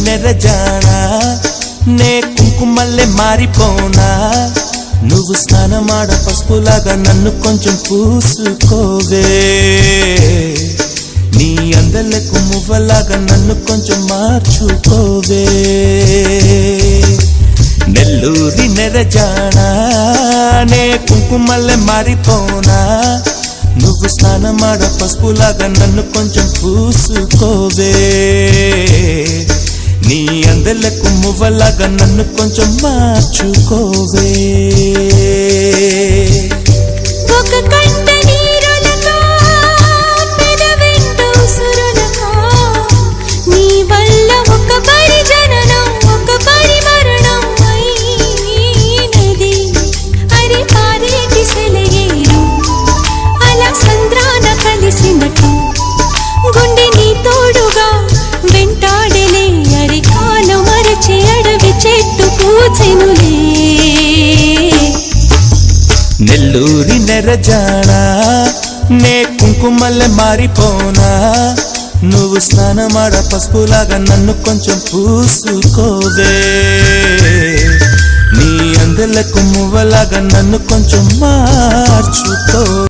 నెరజానా నే కుంకుమల్లే మారిపోనా నువ్వు స్నానమాడ పసుపులాగా నన్ను కొంచెం పూసుకోవే నీ అందలకు మువ్వలాగా నన్ను కొంచెం మార్చుకోవే నెల్లూరి నెరజానా నే కుంకుమల్లే మారిపోనా నువ్వు స్నానమాడ పసుపులాగా నన్ను కొంచెం పూసుకోవే నీ అందలకు మువ్వలాగా నన్ను కొంచెం మార్చుకోవే గుండె నీ తోడుగా వెంటాడలే అరి కాలు మరచి అడవి చెట్టు పూచెనులే నెల్లూరి నెరజానా నే కుంకుమల్లే మారిపోనా నువ్వు స్నానమాడ పసుపులాగా నన్ను కొంచెం పూసుకోవే నీ అందలకు మువ్వలాగా నన్ను కొంచెం మార్చుకో